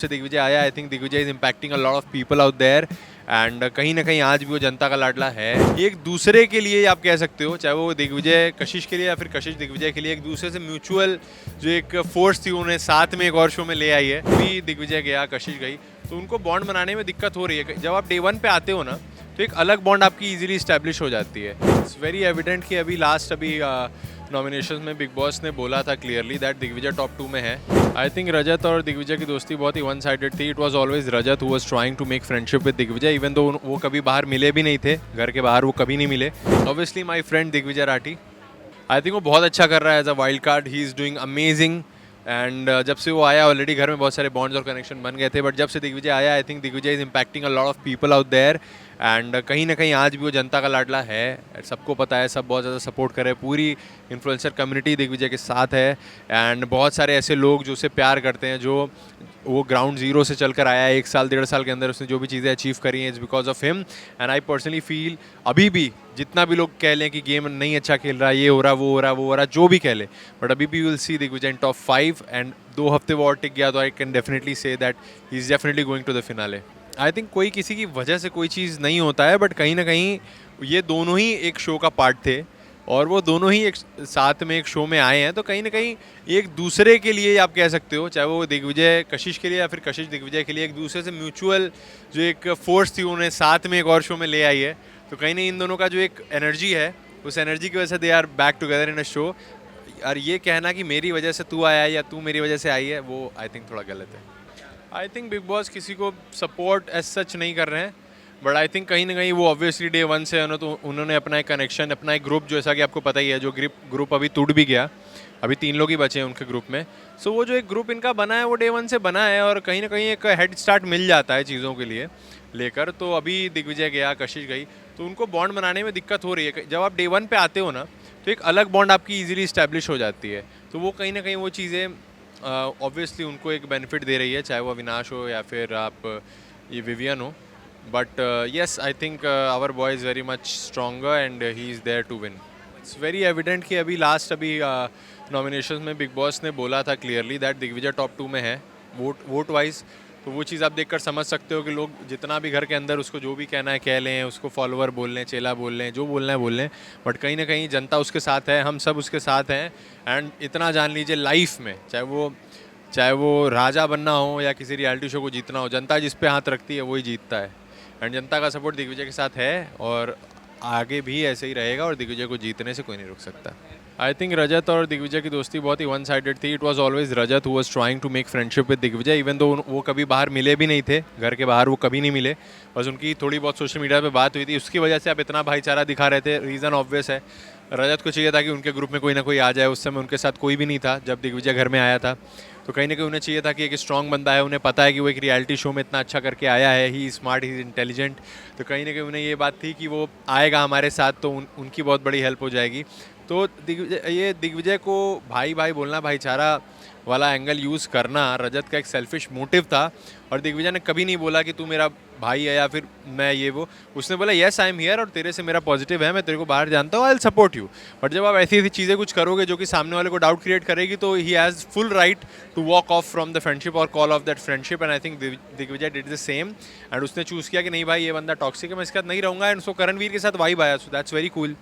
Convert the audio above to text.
से दिग्विजय आया, I think Digvijay is impacting a lot of people out there and कहीं ना कहीं आज भी वो जनता का लाडला है। एक दूसरे के लिए आप कह सकते हो, चाहे वो दिग्विजय कशिश के लिए या फिर कशिश दिग्विजय के लिए, एक दूसरे से म्यूचुअल जो एक फोर्स थी उन्हें साथ में एक और शो में ले आई है। अभी दिग्विजय गया, कशिश गई, तो उनको बॉन्ड बनाने में दिक्कत हो रही है। जब आप डे वन पे आते हो ना, तो एक अलग बॉन्ड आपकी इजीली इस्टेब्लिश हो जाती है। इट्स वेरी एविडेंट कि अभी नॉमिनेशन में बिग बॉस ने बोला था क्लियरली दैट दिग्विजय टॉप 2 में है। आई थिंक रजत और दिग्विजय की दोस्ती बहुत ही वन साइडेड थी। It was always Rajat who was trying to make friendship with Digvijay, even though वो कभी बाहर मिले भी नहीं थे, घर के बाहर वो कभी नहीं मिले। Obviously my friend Digvijay Rathee, I think वो बहुत अच्छा कर रहा है as a wild card. He is doing amazing and जब से वो आया ऑलरेडी घर में बहुत सारे बॉन्ड्स और कनेक्शन बन गए थे, बट जब से दिग्विजय आया I think Digvijay is impacting a lot of people out there and कहीं ना कहीं आज भी वो जनता का लाडला है। सबको पता है, सब बहुत ज़्यादा सपोर्ट कर रहे हैं, पूरी इन्फ्लुएंसर कम्युनिटी दिग्विजय के साथ है एंड बहुत सारे ऐसे लोग जो उसे प्यार करते हैं, जो वो ग्राउंड जीरो से चलकर आया है। 1 साल 1.5 साल के अंदर उसने जो भी चीज़ें अचीव करी हैं it's because of him and I personally feel अभी भी जितना भी लोग कह लें कि गेम नहीं अच्छा खेल रहा, ये हो रहा, वो हो रहा, वो हो रहा, जो भी कह ले, बट अभी भी will see Digvijay in top 5 and 2 हफ्ते वो और टिक गया तो I can definitely say that he is definitely going to the finale. I think कोई किसी की वजह से कोई चीज़ नहीं होता है, बट कहीं ना कहीं ये दोनों ही एक शो का पार्ट थे और वो दोनों ही एक साथ में एक शो में आए हैं, तो कहीं ना कहीं एक दूसरे के लिए आप कह सकते हो, चाहे वो दिग्विजय कशिश के लिए या फिर कशिश दिग्विजय के लिए, एक दूसरे से म्यूचुअल जो एक फोर्स थी उन्हें साथ में एक और शो में ले आई है। तो कहीं ना इन दोनों का जो एक एनर्जी है, उस एनर्जी की वजह से they are back together in a show. और ये कहना कि मेरी वजह से तू आया है या तू मेरी वजह से आई है, वो आई थिंक थोड़ा गलत है। आई थिंक बिग बॉस किसी को सपोर्ट एज सच नहीं कर रहे हैं, बट आई थिंक कहीं ना कहीं वो ऑब्वियसली डे वन से है ना, तो उन्होंने अपना एक कनेक्शन, अपना एक ग्रुप, जैसा कि आपको पता ही है, जो ग्रुप अभी टूट भी गया, अभी 3 लोग ही बचे हैं उनके ग्रुप में। सो वो जो एक ग्रुप इनका बना है वो डे वन से बना है और कहीं ना कहीं एक हेड स्टार्ट मिल जाता है चीज़ों के लिए लेकर। तो अभी दिग्विजय गया, कशिश गई, तो उनको बॉन्ड बनाने में दिक्कत हो रही है। जब आप डे वन पे आते हो ना, तो एक अलग बॉन्ड आपकी ईजिली इस्टेब्लिश हो जाती है। तो वो कहीं ना कहीं वो चीज़ें ऑब्वियसली उनको एक बेनिफिट दे रही है, चाहे वो अविनाश हो या फिर आप ये विवियन हो। But yes, I think our boy is very much stronger and he is there to win. It's very evident कि अभी नॉमिनेशन में बिग बॉस ने बोला था क्लियरली दैट दिग्विजय टॉप 2 में है वोट वाइज। तो वो चीज़ आप देखकर समझ सकते हो कि लोग जितना भी घर के अंदर उसको जो भी कहना है कह लें, उसको फॉलोअर बोल लें, चेला बोल लें, जो बोलना है बोल लें, बट कहीं ना कहीं जनता उसके साथ है, हम सब उसके साथ हैं। एंड इतना जान लीजिए, लाइफ में चाहे वो राजा बनना हो या किसी रियलिटी शो को जीतना हो, जनता जिस पे हाथ रखती है वही जीतता है। एंड जनता का सपोर्ट दिग्विजय के साथ है और आगे भी ऐसे ही रहेगा और दिग्विजय को जीतने से कोई नहीं रोक सकता। आई थिंक रजत और दिग्विजय की दोस्ती बहुत ही वन साइडेड थी। It was always Rajat who was trying to make friendship with Digvijay, even though वो कभी बाहर मिले भी नहीं थे, घर के बाहर वो कभी नहीं मिले, बस उनकी थोड़ी बहुत सोशल मीडिया पे बात हुई थी, उसकी वजह से आप इतना भाईचारा दिखा रहे थे। रीज़न ऑब्वियस है, रजत को चाहिए था कि उनके ग्रुप में कोई ना कोई आ जाए। उस समय उनके साथ कोई भी नहीं था जब दिग्विजय घर में आया था, तो कहीं ना कहीं उन्हें चाहिए था कि एक स्ट्रॉन्ग बंदा है, उन्हें पता है कि वो एक रियलिटी शो में इतना अच्छा करके आया है, ही स्मार्ट, ही इंटेलिजेंट। तो कहीं ना कहीं उन्हें ये बात थी कि वो आएगा हमारे साथ तो उनकी बहुत बड़ी हेल्प हो जाएगी। तो दिग्विजय को भाई भाई बोलना, भाईचारा वाला एंगल यूज़ करना रजत का एक सेल्फिश मोटिव था। और दिग्विजय ने कभी नहीं बोला कि तू मेरा भाई है या फिर मैं ये वो, उसने बोला येस आई एम हियर और तेरे से मेरा पॉजिटिव है, मैं तेरे को बाहर जानता हूँ, I will support you. But जब आप ऐसी ऐसी चीज़ें कुछ करोगे जो कि सामने वाले को डाउट क्रिएट करेगी, तो he has full right to walk off from the friendship और call off that friendship. And I think Digvijay did the same and उसने चूज़ किया कि नहीं भाई, ये बंदा टॉक्सिक है, मैं इसके साथ नहीं रहूँगा, एंड उसको करणवीर के साथ वाइब आया, सो दैट्स वेरी कूल।